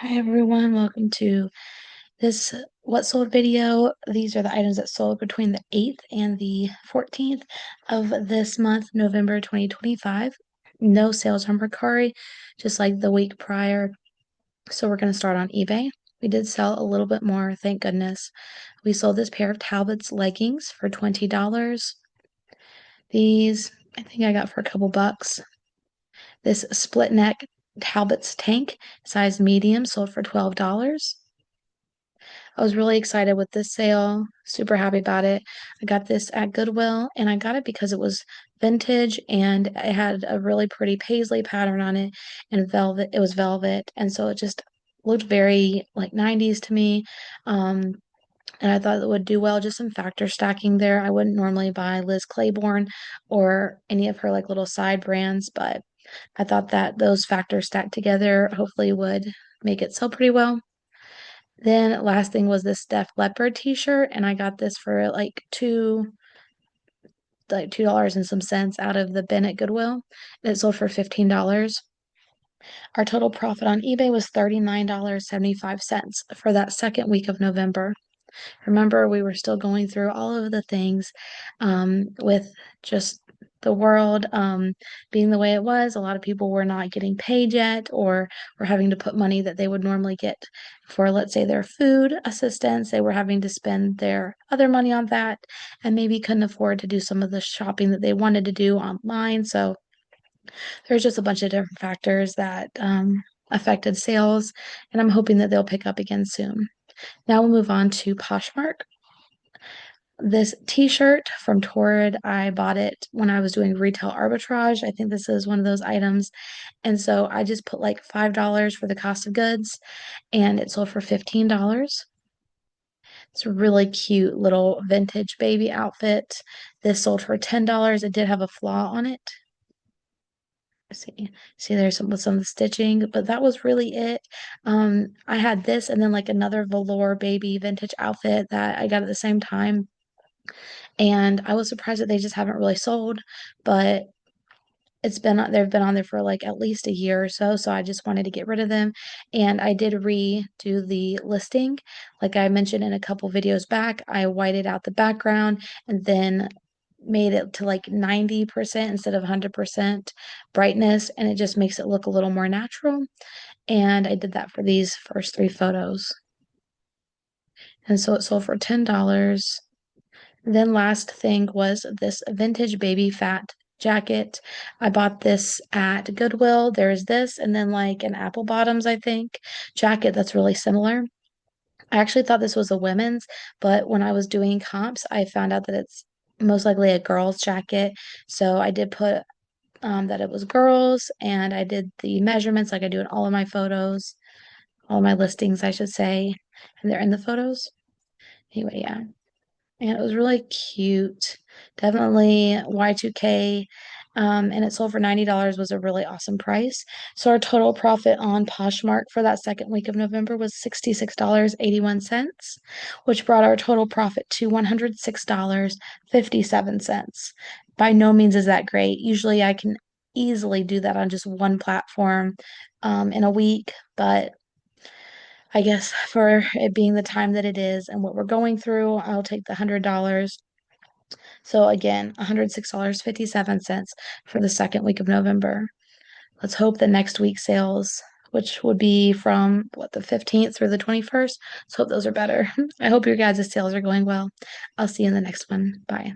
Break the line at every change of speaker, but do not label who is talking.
Hi everyone, welcome to this what sold video. These are the items that sold between the 8th and the 14th of this month, November 2025. No sales on Mercari, just like the week prior. So we're going to start on eBay. We did sell a little bit more, thank goodness. We sold this pair of Talbot's leggings for $20. These, I think I got for a couple bucks. This split neck Talbot's tank, size medium, sold for $12. I was really excited with this sale, super happy about it. I got this at Goodwill and I got it because it was vintage and it had a really pretty paisley pattern on it and velvet. It was velvet. And so it just looked very like 90s to me. Um, and I thought it would do well. Just some factor stacking there. I wouldn't normally buy Liz Claiborne or any of her like little side brands, but I thought that those factors stacked together hopefully would make it sell pretty well. Then last thing was this Def Leppard t-shirt, and I got this for like $2 and some cents out of the bin at Goodwill. And it sold for $15. Our total profit on eBay was $39.75 for that second week of November. Remember, we were still going through all of the things with just the world being the way it was. A lot of people were not getting paid yet or were having to put money that they would normally get for, let's say, their food assistance. They were having to spend their other money on that and maybe couldn't afford to do some of the shopping that they wanted to do online. So there's just a bunch of different factors that affected sales, and I'm hoping that they'll pick up again soon. Now we'll move on to Poshmark. This t-shirt from Torrid, I bought it when I was doing retail arbitrage. I think this is one of those items. And so I just put like $5 for the cost of goods and it sold for $15. It's a really cute little vintage baby outfit. This sold for $10. It did have a flaw on it. See, there's some of the stitching, but that was really it. I had this and then like another velour baby vintage outfit that I got at the same time. And I was surprised that they just haven't really sold, but they've been on there for like at least a year or so, so I just wanted to get rid of them. And I did redo the listing. Like I mentioned in a couple videos back, I whited out the background and then made it to like 90% instead of 100% brightness, and it just makes it look a little more natural. And I did that for these first three photos. And so it sold for $10. Then last thing was this vintage baby fat jacket. I bought this at Goodwill. There's this, and then like an apple bottoms, I think, jacket that's really similar. I actually thought this was a women's, but when I was doing comps, I found out that it's most likely a girl's jacket. So I did put that it was girls, and I did the measurements like I do in all of my photos, all of my listings, I should say, and they're in the photos. Anyway, yeah. And it was really cute. Definitely Y2K. And it sold for $90 was a really awesome price. So our total profit on Poshmark for that second week of November was $66.81, which brought our total profit to $106.57. By no means is that great. Usually I can easily do that on just one platform in a week, but I guess for it being the time that it is and what we're going through, I'll take the $100. So again, $106.57 for the second week of November. Let's hope that next week's sales, which would be from the 15th through the 21st, let's hope those are better. I hope your guys' sales are going well. I'll see you in the next one. Bye.